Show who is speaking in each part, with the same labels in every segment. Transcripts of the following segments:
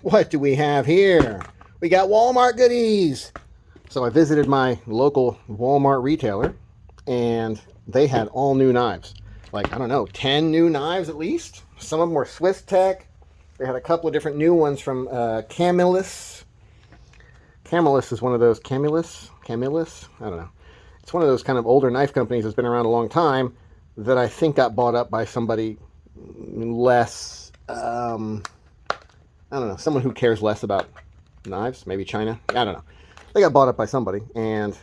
Speaker 1: What do we have here? We got Walmart goodies. So I visited my local Walmart retailer, and they had all new knives. Like, I don't know, 10 new knives at least. Some of them were Swiss Tech. They had a couple of different new ones from Camillus. Camillus is one of those, Camillus? I don't know. It's one of those kind of older knife companies that's been around a long time that I think got bought up by somebody less, I don't know, someone who cares less about knives, maybe China. I don't know. They got bought up by somebody, and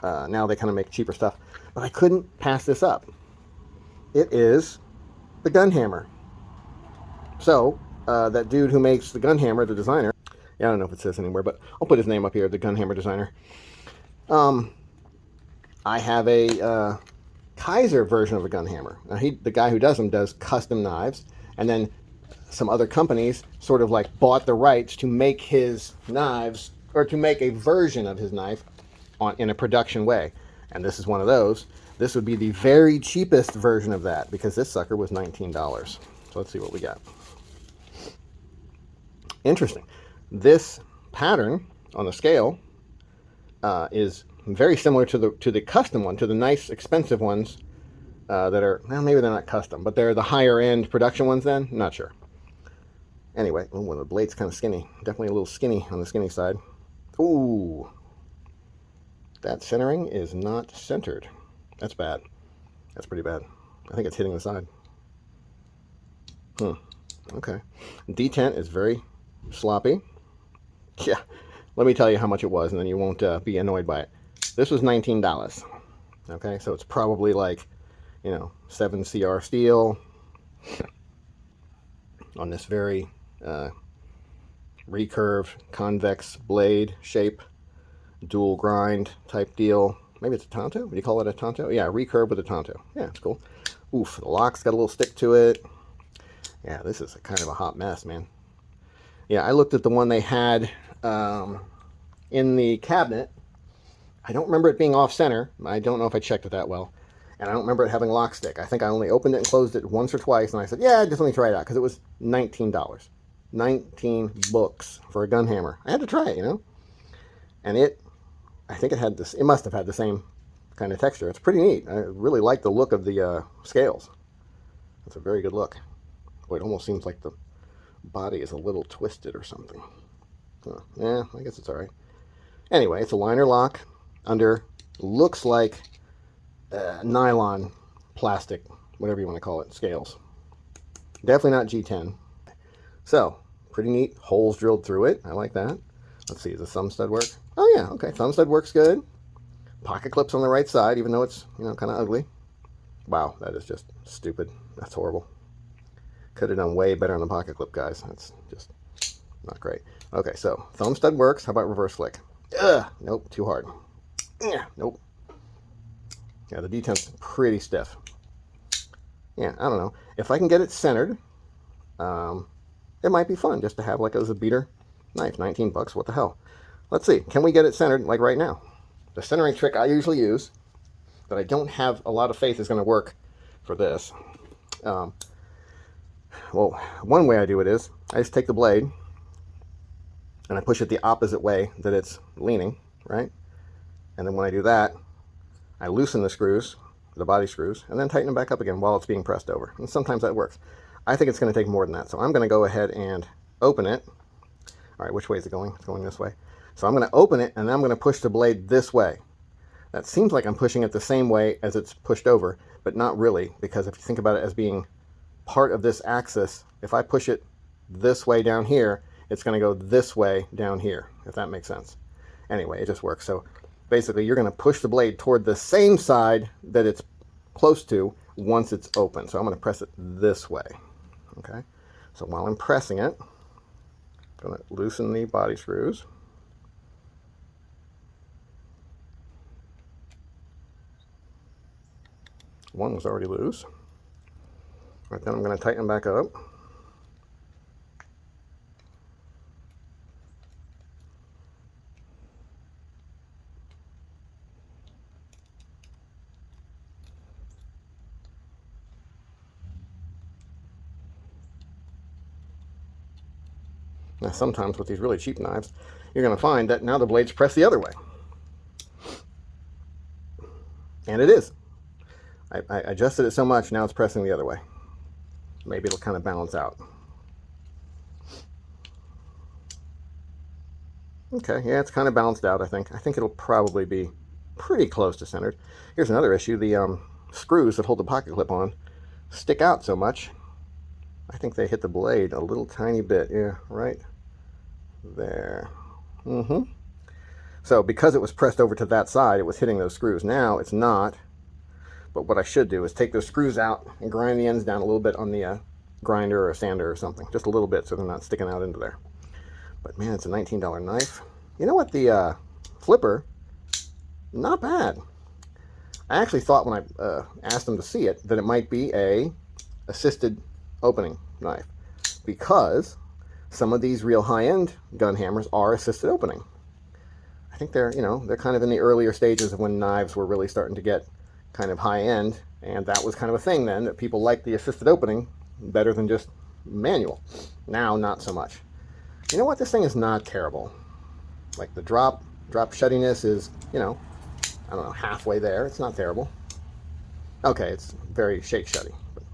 Speaker 1: now they kind of make cheaper stuff. But I couldn't pass this up. It is the Gunhammer. So, that dude who makes the Gunhammer, the designer, yeah, I don't know if it says anywhere, but I'll put his name up here, the Gunhammer designer. I have a Kaiser version of a Gunhammer. Now, the guy who does them does custom knives, and then some other companies sort of like bought the rights to make his knives, or to make a version of his knife in a production way. And this is one of those. This would be the very cheapest version of that, because this sucker was $19. So let's see what we got. Interesting. This pattern on the scale is very similar to the custom one, to the nice expensive ones that are, well, maybe they're not custom, but they're the higher end production ones then? Not sure. Anyway, oh, well, the blade's kind of skinny. Definitely a little skinny on the skinny side. Ooh. That centering is not centered. That's bad. That's pretty bad. I think it's hitting the side. Okay. Detent is very sloppy. Yeah. Let me tell you how much it was, and then you won't be annoyed by it. This was $19. Okay, so it's probably like, 7CR steel on this very recurve convex blade shape, dual grind type deal. Maybe it's a Tonto? Would you call it a Tonto? Yeah, recurve with a Tonto. Yeah, it's cool. Oof, the lock's got a little stick to it. Yeah, this is kind of a hot mess, man. Yeah, I looked at the one they had in the cabinet. I don't remember it being off center. I don't know if I checked it that well. And I don't remember it having lock stick. I think I only opened it and closed it once or twice, and I said, yeah, just let me try it out, because it was $19. 19 books for a Gunhammer. I had to try it, And I think it must have had the same kind of texture. It's pretty neat. I really like the look of the scales. It's a very good look. Boy, it almost seems like the body is a little twisted or something. Yeah, I guess it's all right. Anyway, it's a liner lock under, looks like nylon, plastic, whatever you want to call it, scales. Definitely not G10. So, pretty neat. Holes drilled through it. I like that. Let's see, does the thumb stud work? Oh yeah, okay, thumb stud works good. Pocket clips on the right side, even though it's, kind of ugly. Wow, that is just stupid. That's horrible. Could have done way better on the pocket clip, guys. That's just not great. Okay, so thumb stud works. How about reverse flick? Ugh, nope, too hard. Yeah, nope. Yeah, the detent's pretty stiff. Yeah, I don't know. If I can get it centered, it might be fun just to have like as a beater knife. 19 bucks, what the hell? Let's see, can we get it centered like right now? The centering trick I usually use, that I don't have a lot of faith is going to work for this. Well, one way I do it is, I just take the blade, and I push it the opposite way that it's leaning, right? And then when I do that, I loosen the screws, the body screws, and then tighten them back up again while it's being pressed over. And sometimes that works. I think it's going to take more than that. So I'm going to go ahead and open it. All right, which way is it going? It's going this way. So I'm going to open it, and then I'm going to push the blade this way. That seems like I'm pushing it the same way as it's pushed over, but not really, because if you think about it as being part of this axis, if I push it this way down here, it's going to go this way down here, if that makes sense. Anyway, it just works. So basically, you're going to push the blade toward the same side that it's close to once it's open. So I'm going to press it this way. Okay. So while I'm pressing it, I'm going to loosen the body screws. One was already loose. Right, then I'm going to tighten them back up. sometimes with these really cheap knives, you're going to find that now the blade's pressed the other way. And it is. I adjusted it so much, now it's pressing the other way. Maybe it'll kind of balance out. Okay, yeah, it's kind of balanced out, I think. I think it'll probably be pretty close to centered. Here's another issue. The screws that hold the pocket clip on stick out so much. I think they hit the blade a little tiny bit. Yeah, right there. So because it was pressed over to that side, it was hitting those screws. Now it's not. But what I should do is take those screws out and grind the ends down a little bit on the grinder or a sander or something. Just a little bit so they're not sticking out into there. But man, it's a $19 knife. You know what? The flipper, not bad. I actually thought when I asked them to see it that it might be a assisted opening knife, because some of these real high-end gun hammers are assisted opening. I think they're, they're kind of in the earlier stages of when knives were really starting to get kind of high-end, and that was kind of a thing then, that people liked the assisted opening better than just manual. Now, not so much. You know what? This thing is not terrible. Like the drop shuttiness is, I don't know, halfway there. It's not terrible. Okay, it's very shake shutty, but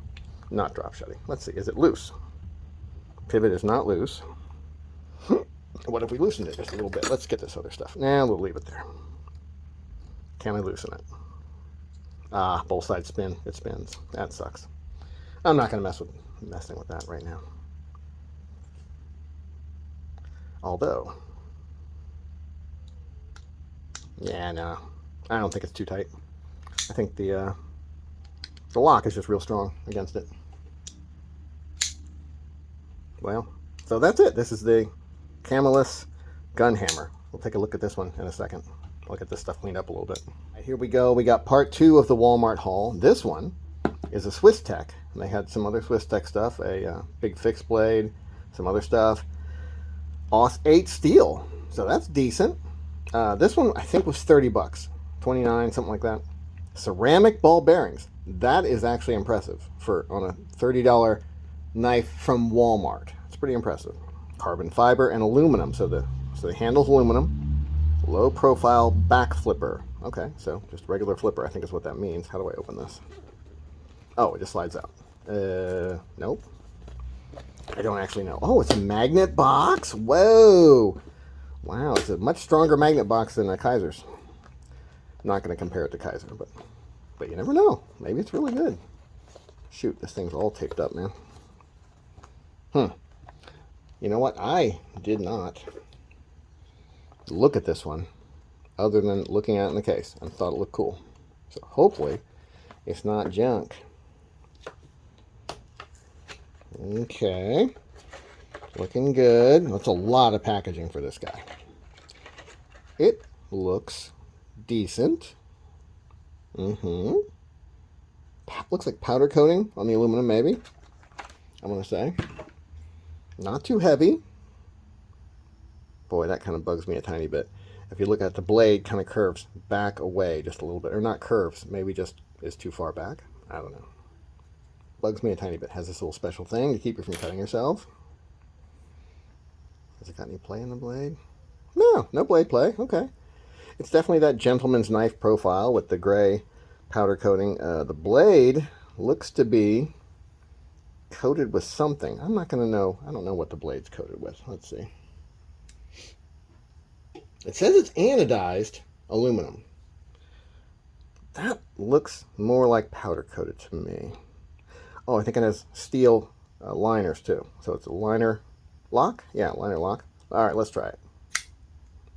Speaker 1: not drop shutty. Let's see, is it loose? Pivot is not loose. What if we loosened it just a little bit? Let's get this other stuff. Nah, we'll leave it there. Can I loosen it? Ah, both sides spin. It spins. That sucks. I'm not going to messing with that right now. Although, yeah, no, I don't think it's too tight. I think the lock is just real strong against it. Well, so that's it. This is the Camelus Gunhammer. We'll take a look at this one in a second. I'll get this stuff cleaned up a little bit. Right, here we go. We got part 2 of the Walmart haul. This one is a Swiss Tech. And they had some other Swiss Tech stuff, a big fixed blade, some other stuff. Aus 8 steel, so that's decent. This one I think was 30 bucks, 29, something like that. Ceramic ball bearings. That is actually impressive for on a $30 knife from Walmart. It's pretty impressive. Carbon fiber and aluminum, so the handle's aluminum. Low profile back flipper. Okay, so just regular flipper, I think is what that means. How do I open this? Oh, it just slides out. Nope. I don't actually know. Oh, it's a magnet box? Whoa! Wow, it's a much stronger magnet box than a Kaiser's. I'm not going to compare it to Kaiser, but you never know. Maybe it's really good. Shoot, this thing's all taped up, man. You know what? I did not look at this one other than looking at it in the case and thought it looked cool. So hopefully it's not junk. Okay, looking good. That's a lot of packaging for this guy. It looks decent. Looks like powder coating on the aluminum, maybe. I want to say. Not too heavy. Boy, that kind of bugs me a tiny bit. If you look at the blade, kind of curves back away just a little bit. Or not curves, maybe just is too far back. I don't know. Bugs me a tiny bit. Has this little special thing to keep you from cutting yourself. Has it got any play in the blade? No, no blade play. Okay. It's definitely that gentleman's knife profile with the gray powder coating. The blade looks to be coated with something. I'm not going to know. I don't know what the blade's coated with. Let's see. It says it's anodized aluminum. That looks more like powder coated to me. Oh, I think it has steel liners too. So it's a liner lock? Yeah, liner lock. All right, let's try it.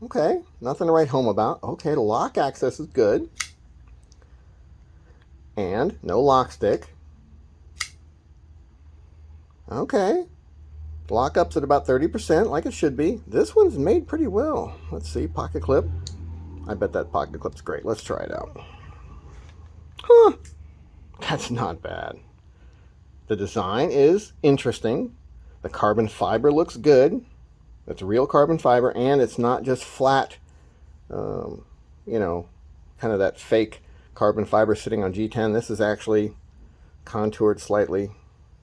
Speaker 1: Okay, nothing to write home about. Okay, the lock access is good. And no lock stick. Okay. Lock-up's at about 30%, like it should be. This one's made pretty well. Let's see, pocket clip. I bet that pocket clip's great. Let's try it out. Huh. That's not bad. The design is interesting. The carbon fiber looks good. It's real carbon fiber, and it's not just flat, kind of that fake carbon fiber sitting on G10. This is actually contoured slightly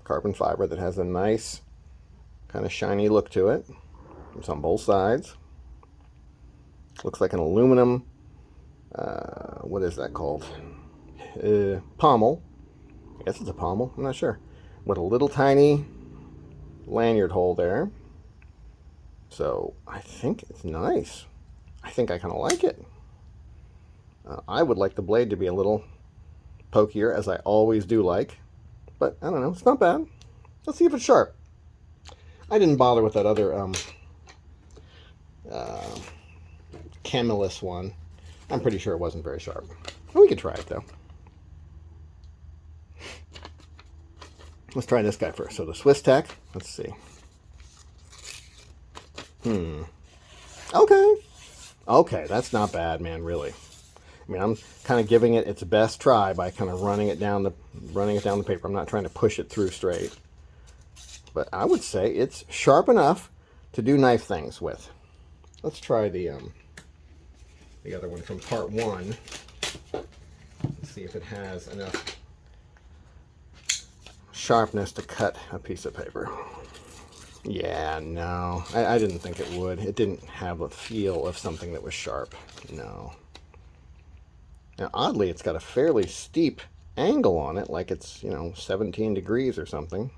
Speaker 1: carbon fiber that has a nice kind of shiny look to it. It's on both sides. Looks like an aluminum, what is that called? Pommel. I guess it's a pommel, I'm not sure. With a little tiny lanyard hole there. So I think it's nice. I think I kind of like it. I would like the blade to be a little pokier, as I always do like. But I don't know, it's not bad. Let's see if it's sharp. I didn't bother with that other Camelus one. I'm pretty sure it wasn't very sharp. Well, we could try it though. Let's try this guy first. So the Swiss Tech. Let's see. Okay. Okay, that's not bad, man, really. I mean, I'm kind of giving it its best try by kind of running it down the paper. I'm not trying to push it through straight. But I would say it's sharp enough to do knife things with. Let's try the other one from part one. Let's see if it has enough sharpness to cut a piece of paper. Yeah, no, I didn't think it would. It didn't have a feel of something that was sharp. No. Now, oddly, it's got a fairly steep angle on it, like it's, 17 degrees or something.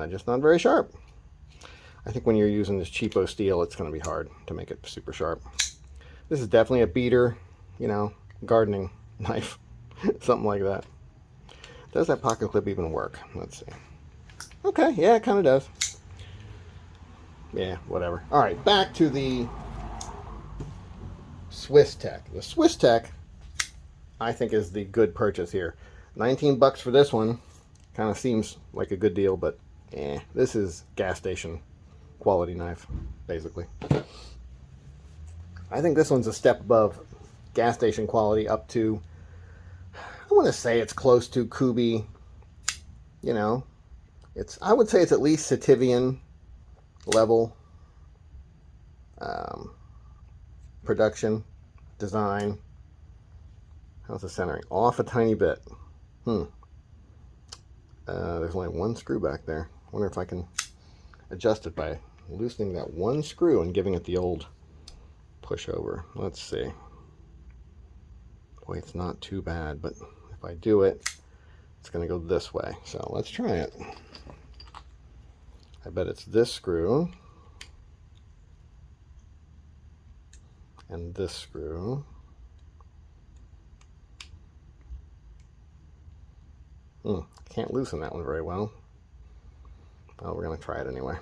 Speaker 1: Just not very sharp. I think when you're using this cheapo steel, it's going to be hard to make it super sharp. This is definitely a beater, gardening knife, something like that. Does that pocket clip even work? Let's see. Okay, yeah, it kind of does. Yeah, whatever. All right, back to the Swiss Tech. The Swiss Tech, I think, is the good purchase here. 19 bucks for this one. Kind of seems like a good deal, but this is gas station quality knife, basically. I think this one's a step above gas station quality, up to, I want to say it's close to Kubi. I would say it's at least Sativian level production, design. How's the centering? Off a tiny bit. There's only one screw back there. I wonder if I can adjust it by loosening that one screw and giving it the old push over. Let's see. Boy, it's not too bad, but if I do it, it's going to go this way. So let's try it. I bet it's this screw and this screw. Can't loosen that one very well. Well, we're going to try it anyway.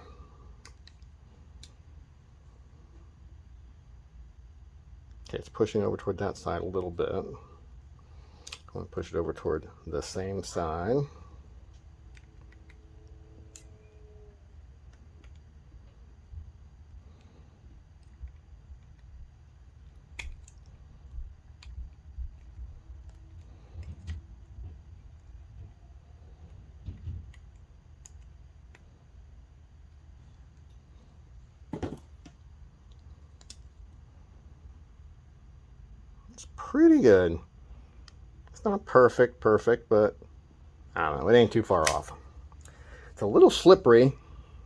Speaker 1: Okay, it's pushing over toward that side a little bit. I'm going to push it over toward the same side. It's pretty good. It's not perfect, but I don't know, it ain't too far off. It's a little slippery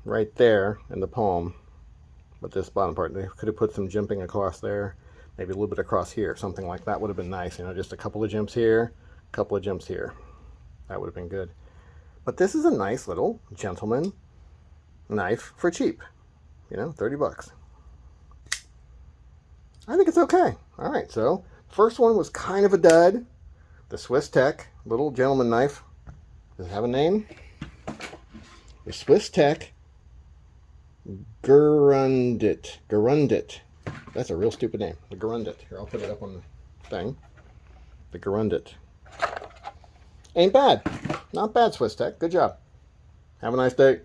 Speaker 1: right there in the palm, but this bottom part, they could have put some jimping across there, maybe a little bit across here, something like that would have been nice. Just a couple of jimps here, a couple of jimps here. That would have been good. But this is a nice little gentleman knife for cheap. 30 bucks. I think it's okay. All right, so first one was kind of a dud. The Swiss Tech, little gentleman knife. Does it have a name? The Swiss Tech Gerundit. That's a real stupid name. The Gerundit. Here, I'll put it up on the thing. The Gerundit. Ain't bad. Not bad, Swiss Tech. Good job. Have a nice day.